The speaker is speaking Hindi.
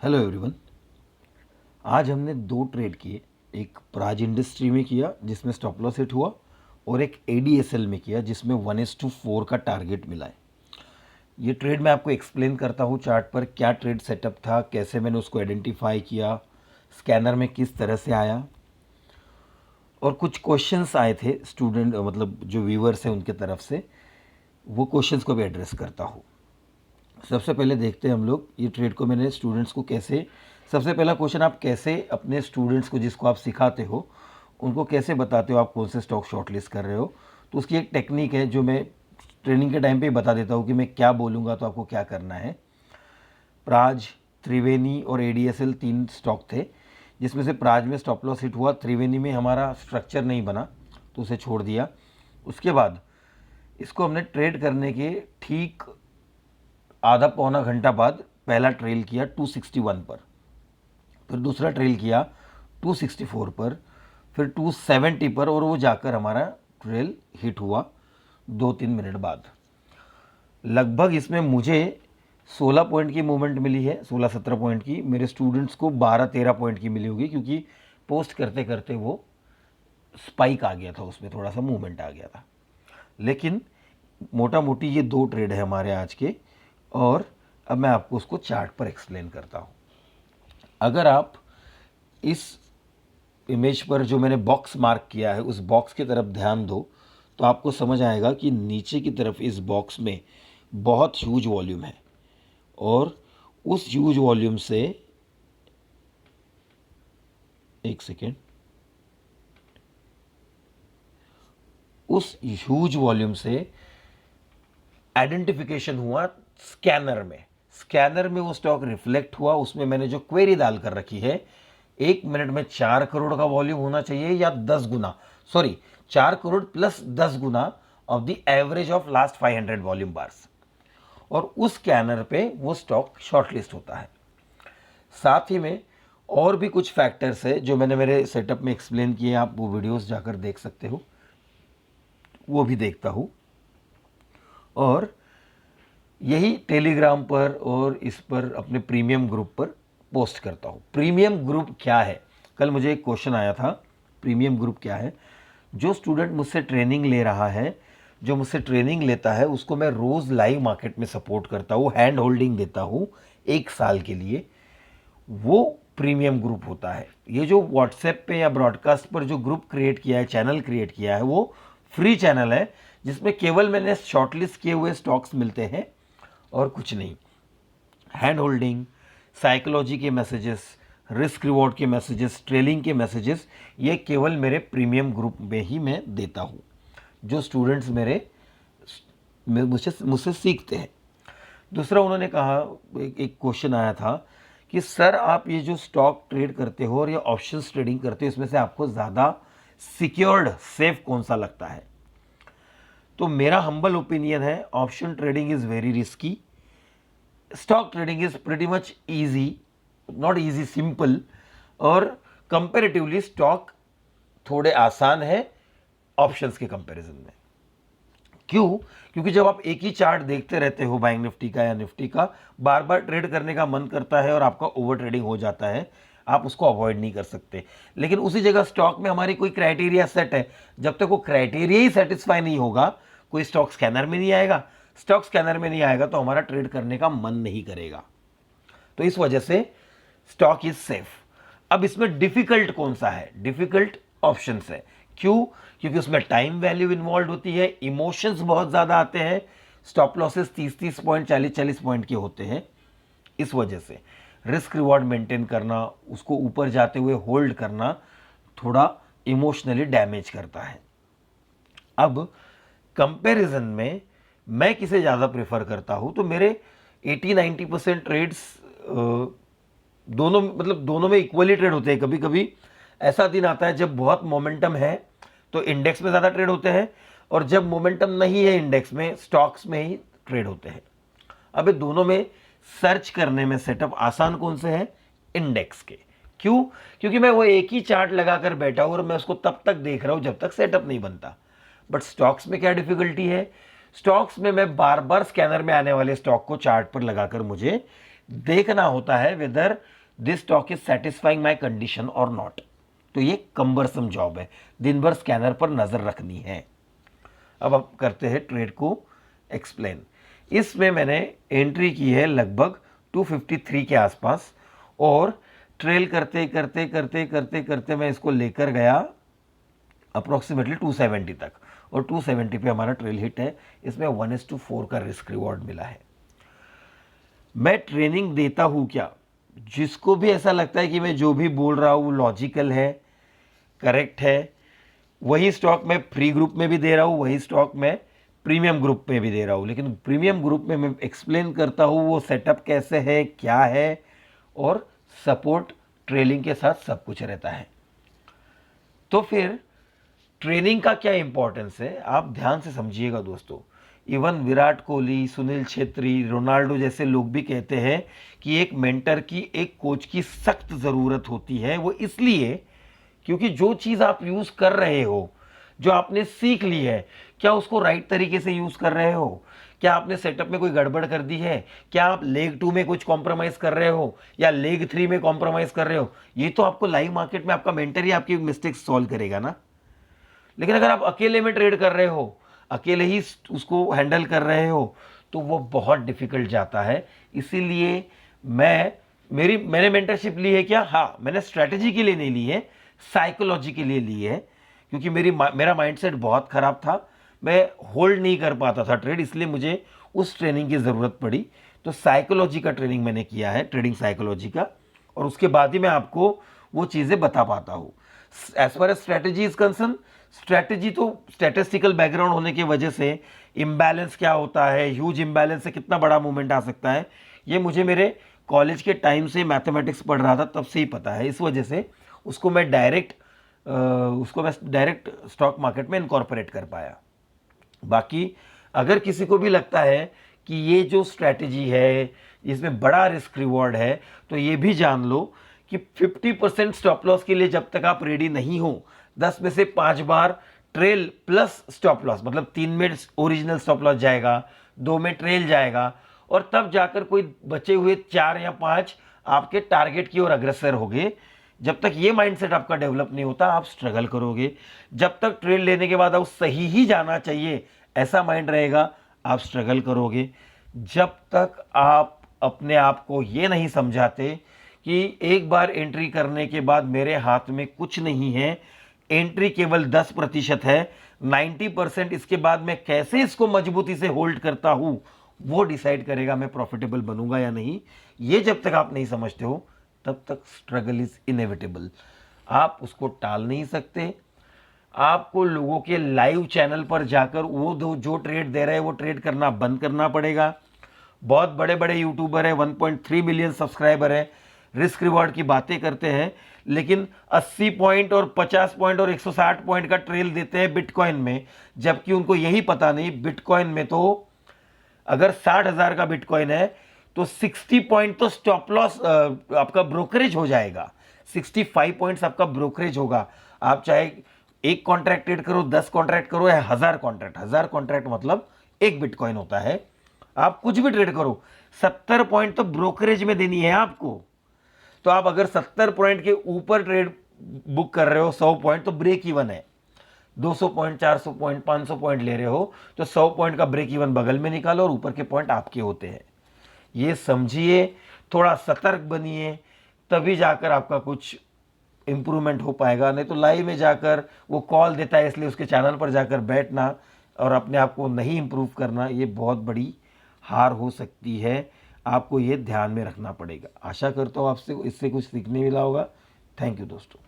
Hello everyone. आज हमने दो ट्रेड किए। एक प्राज इंडस्ट्री में किया जिसमें स्टॉप लॉस हिट हुआ, और एक एडीएसएल में किया जिसमें 1:4 का टारगेट मिला है। ये ट्रेड मैं आपको एक्सप्लेन करता हूँ चार्ट पर क्या ट्रेड सेटअप था, कैसे मैंने उसको आइडेंटिफाई किया, स्कैनर में किस तरह से आया, और कुछ क्वेश्चंस आए थे स्टूडेंट मतलब जो व्यूवर्स हैं उनके तरफ से, वो क्वेश्चंस को भी एड्रेस करता हूँ। सबसे पहले देखते हैं हम लोग ये ट्रेड को मैंने स्टूडेंट्स को कैसे। सबसे पहला क्वेश्चन, आप कैसे अपने स्टूडेंट्स को जिसको आप सिखाते हो उनको कैसे बताते हो आप कौन से स्टॉक शॉर्टलिस्ट कर रहे हो। तो उसकी एक टेक्निक है जो मैं ट्रेनिंग के टाइम पे ही बता देता हूँ कि मैं क्या बोलूँगा तो आपको क्या करना है। प्राज, त्रिवेणी और एडीएसएल तीन स्टॉक थे, जिसमें से प्राज में स्टॉप लॉस हिट हुआ, त्रिवेणी में हमारा स्ट्रक्चर नहीं बना तो उसे छोड़ दिया। उसके बाद इसको हमने ट्रेड करने के ठीक आधा पौना घंटा बाद पहला ट्रेल किया 261 पर, फिर दूसरा ट्रेल किया 264 पर, फिर 270 पर, और वो जाकर हमारा ट्रेल हिट हुआ 2-3 मिनट बाद। लगभग इसमें मुझे 16 पॉइंट की मूवमेंट मिली है, 16-17 पॉइंट की। मेरे स्टूडेंट्स को 12-13 पॉइंट की मिली होगी, क्योंकि पोस्ट करते करते वो स्पाइक आ गया था, उसमें थोड़ा सा मूवमेंट आ गया था। लेकिन मोटा मोटी ये दो ट्रेड है हमारे आज के, और अब मैं आपको उसको चार्ट पर एक्सप्लेन करता हूँ। अगर आप इस इमेज पर जो मैंने बॉक्स मार्क किया है उस बॉक्स की तरफ ध्यान दो, तो आपको समझ आएगा कि नीचे की तरफ इस बॉक्स में बहुत ह्यूज वॉल्यूम है, और उस ह्यूज वॉल्यूम से, एक सेकेंड, उस ह्यूज वॉल्यूम से आइडेंटिफिकेशन हुआ स्कैनर में। स्कैनर में वो स्टॉक रिफ्लेक्ट हुआ, उसमें मैंने जो क्वेरी डाल कर रखी है, 1 मिनट में 4 करोड़ का वॉल्यूम होना चाहिए या 10 गुना, सॉरी 4 करोड़ प्लस 10 गुना of the average of last 500 volume bars, और उस स्कैनर पे वो स्टॉक शॉर्टलिस्ट होता है। साथ ही में और भी कुछ फैक्टर्स है जो मैंने मेरे सेटअप में एक्सप्लेन किए, आप वो वीडियोस जाकर देख सकते हो, वो भी देखता हूँ। और यही टेलीग्राम पर और इस पर अपने प्रीमियम ग्रुप पर पोस्ट करता हूँ। प्रीमियम ग्रुप क्या है? कल मुझे एक क्वेश्चन आया था, प्रीमियम ग्रुप क्या है? जो स्टूडेंट मुझसे ट्रेनिंग ले रहा है, जो मुझसे ट्रेनिंग लेता है, उसको मैं रोज़ लाइव मार्केट में सपोर्ट करता हूँ, हैंड होल्डिंग देता हूँ 1 साल के लिए। वो प्रीमियम ग्रुप होता है। ये जो व्हाट्सएप पे या ब्रॉडकास्ट पर जो ग्रुप क्रिएट किया है, चैनल क्रिएट किया है, वो फ्री चैनल है जिसमें केवल मैंने शॉर्टलिस्ट किए हुए स्टॉक्स मिलते हैं और कुछ नहीं। हैंड होल्डिंग, साइकोलॉजी के मैसेजेस, रिस्क रिवॉर्ड के मैसेजेस, ट्रेलिंग के मैसेजेस, ये केवल मेरे प्रीमियम ग्रुप में ही मैं देता हूँ, जो स्टूडेंट्स मुझसे सीखते हैं। दूसरा उन्होंने कहा, एक क्वेश्चन आया था कि सर आप ये जो स्टॉक ट्रेड करते हो और ये ऑप्शंस ट्रेडिंग करते हो, इसमें से आपको ज़्यादा सिक्योर्ड सेफ कौन सा लगता है? तो मेरा हम्बल ओपिनियन है, option trading is very risky, stock trading is pretty much easy, not easy, simple, और कंपेरेटिवली स्टॉक थोड़े आसान है ऑप्शंस के कंपैरिजन में। क्यों? क्योंकि जब आप एक ही चार्ट देखते रहते हो बैंक निफ्टी का या निफ्टी का, बार बार ट्रेड करने का मन करता है और आपका ओवर ट्रेडिंग हो जाता है, आप उसको अवॉइड नहीं कर सकते। लेकिन उसी जगह स्टॉक में हमारी कोई क्राइटेरिया सेट है, जब तक वो क्राइटेरिया ही सेटिस्फाई नहीं होगा, कोई स्टॉक स्कैनर में नहीं आएगा। स्टॉक स्कैनर में नहीं आएगा तो हमारा ट्रेड करने का मन नहीं करेगा। तो इस वजह से स्टॉक इज सेफ। अब इसमें डिफिकल्ट कौन सा है? डिफिकल्ट ऑप्शंस है। क्यों? क्योंकि उसमें टाइम वैल्यू इन्वॉल्व होती है, इमोशंस बहुत ज्यादा आते हैं, स्टॉप लॉसेस 30-30 पॉइंट, 40-40 पॉइंट के होते हैं। इस वजह से रिस्क रिवॉर्ड मेंटेन करना, उसको ऊपर जाते हुए होल्ड करना, थोड़ा इमोशनली डैमेज करता है। अब कंपैरिजन में मैं किसे ज़्यादा प्रेफर करता हूँ, तो मेरे 80-90% ट्रेड्स दोनों, मतलब दोनों में इक्वली ट्रेड होते हैं। कभी कभी ऐसा दिन आता है जब बहुत मोमेंटम है तो इंडेक्स में ज़्यादा ट्रेड होते हैं, और जब मोमेंटम नहीं है इंडेक्स में, स्टॉक्स में ही ट्रेड होते हैं। अब दोनों में सर्च करने में सेटअप आसान कौन से है? इंडेक्स के। क्यों? क्योंकि मैं वो एक ही चार्ट लगाकर बैठा हूं और मैं उसको तब तक देख रहा हूं जब तक सेटअप नहीं बनता। बट स्टॉक्स में क्या डिफिकल्टी है? स्टॉक्स में मैं बार बार स्कैनर में आने वाले स्टॉक को चार्ट पर लगाकर मुझे देखना होता है whether this stock is satisfying my condition और नॉट। तो ये कम्बरसम जॉब है, दिन भर स्कैनर पर नज़र रखनी है। अब आप करते हैं ट्रेड को एक्सप्लेन। इसमें मैंने एंट्री की है लगभग 253 के आसपास, और ट्रेल करते करते करते करते करते मैं इसको लेकर गया अप्रोक्सीमेटली 270 तक, और 270 पे हमारा ट्रेल हिट है। इसमें 1:4 का रिस्क रिवॉर्ड मिला है। मैं ट्रेनिंग देता हूँ क्या, जिसको भी ऐसा लगता है कि मैं जो भी बोल रहा हूँ लॉजिकल है, करेक्ट है, वही स्टॉक मैं फ्री ग्रुप में भी दे रहा हूँ, वही स्टॉक मैं प्रीमियम ग्रुप में भी दे रहा हूँ। लेकिन प्रीमियम ग्रुप में मैं एक्सप्लेन करता हूँ वो सेटअप कैसे है, क्या है, और सपोर्ट ट्रेलिंग के साथ सब कुछ रहता है। तो फिर ट्रेनिंग का क्या इंपॉर्टेंस है, आप ध्यान से समझिएगा दोस्तों। इवन विराट कोहली, सुनील छेत्री, रोनाल्डो जैसे लोग भी कहते हैं कि एक मेंटर की, एक कोच की सख्त ज़रूरत होती है। वो इसलिए क्योंकि जो चीज़ आप यूज़ कर रहे हो, जो आपने सीख ली है, क्या उसको राइट तरीके से यूज़ कर रहे हो? क्या आपने सेटअप में कोई गड़बड़ कर दी है? क्या आप लेग 2 में कुछ कॉम्प्रोमाइज़ कर रहे हो या लेग 3 में कॉम्प्रोमाइज़ कर रहे हो? ये तो आपको लाइव मार्केट में आपका मेंटर ही आपकी मिस्टेक्स सॉल्व करेगा ना। लेकिन अगर आप अकेले में ट्रेड कर रहे हो, अकेले ही उसको हैंडल कर रहे हो, तो वो बहुत डिफिकल्ट जाता है। इसीलिए मैंने मेंटरशिप ली है क्या? हाँ, मैंने स्ट्रैटेजी के लिए नहीं ली है, साइकोलॉजी के लिए ली है। क्योंकि मेरा माइंडसेट बहुत खराब था, मैं होल्ड नहीं कर पाता था ट्रेड, इसलिए मुझे उस ट्रेनिंग की ज़रूरत पड़ी। तो साइकोलॉजी का ट्रेनिंग मैंने किया है, ट्रेडिंग साइकोलॉजी का, और उसके बाद ही मैं आपको वो चीज़ें बता पाता हूँ। As far as strategy is concern, strategy तो स्टैटिस्टिकल बैकग्राउंड होने की वजह से इम्बैलेंस क्या होता है, ह्यूज इम्बैलेंस से कितना बड़ा मूवमेंट आ सकता है, ये मुझे मेरे कॉलेज के टाइम से मैथमेटिक्स पढ़ रहा था तब से ही पता है। इस वजह से उसको मैं डायरेक्ट स्टॉक मार्केट में इनकॉर्पोरेट कर पाया। बाकी अगर किसी को भी लगता है कि ये जो स्ट्रैटेजी है इसमें बड़ा रिस्क रिवॉर्ड है, तो ये भी जान लो कि 50% स्टॉप लॉस के लिए जब तक आप रेडी नहीं हो, 10 में से 5 बार ट्रेल प्लस स्टॉप लॉस, मतलब 3 में ओरिजिनल स्टॉप लॉस जाएगा, 2 में ट्रेल जाएगा, और तब जाकर कोई बचे हुए 4 या 5 आपके टारगेट की ओर अग्रसर होगे। जब तक ये माइंडसेट आपका डेवलप नहीं होता, आप स्ट्रगल करोगे। जब तक ट्रेड लेने के बाद आप सही ही जाना चाहिए ऐसा माइंड रहेगा, आप स्ट्रगल करोगे। जब तक आप अपने आप को ये नहीं समझाते कि एक बार एंट्री करने के बाद मेरे हाथ में कुछ नहीं है, एंट्री केवल 10% है, 90% इसके बाद मैं कैसे इसको मजबूती से होल्ड करता हूं, वो डिसाइड करेगा मैं प्रॉफिटेबल बनूंगा या नहीं। ये जब तक आप नहीं समझते हो, तब तक स्ट्रगल इज इनएविटेबल। आप उसको टाल नहीं सकते। आपको लोगों के लाइव चैनल पर जाकर वो जो ट्रेड दे रहे हैं वो ट्रेड करना बंद करना पड़ेगा। बहुत बड़े बड़े यूट्यूबर है, 1.3 मिलियन सब्सक्राइबर है, रिस्क रिवॉर्ड की बातें करते हैं, लेकिन 80 पॉइंट और 50 पॉइंट और 160 पॉइंट का ट्रेल देते हैं बिटकॉइन में, जबकि उनको यही पता नहीं बिटकॉइन में तो अगर 60,000 का बिटकॉइन है तो 60 पॉइंट तो स्टॉप लॉस आपका ब्रोकरेज हो जाएगा, 65 पॉइंट्स आपका ब्रोकरेज होगा। आप चाहे एक कॉन्ट्रैक्ट ट्रेड करो, 10 कॉन्ट्रैक्ट करो या 1000 कॉन्ट्रैक्ट मतलब एक बिटकॉइन होता है। आप कुछ भी ट्रेड करो, 70 पॉइंट तो ब्रोकरेज में देनी है आपको। तो आप अगर 70 पॉइंट के ऊपर ट्रेड बुक कर रहे हो 100 पॉइंट, तो ब्रेक इवन है। 200 पॉइंट, 400 पॉइंट, 500 पॉइंट ले रहे हो तो 100 पॉइंट का ब्रेक इवन बगल में निकालो और ऊपर के पॉइंट आपके होते हैं। ये समझिए, थोड़ा सतर्क बनिए, तभी जाकर आपका कुछ इंप्रूवमेंट हो पाएगा। नहीं तो लाइव में जाकर वो कॉल देता है इसलिए उसके चैनल पर जाकर बैठना और अपने आप को नहीं इंप्रूव करना, ये बहुत बड़ी हार हो सकती है। आपको ये ध्यान में रखना पड़ेगा। आशा करता हूँ आपसे इससे कुछ सीखने मिला होगा। थैंक यू दोस्तों।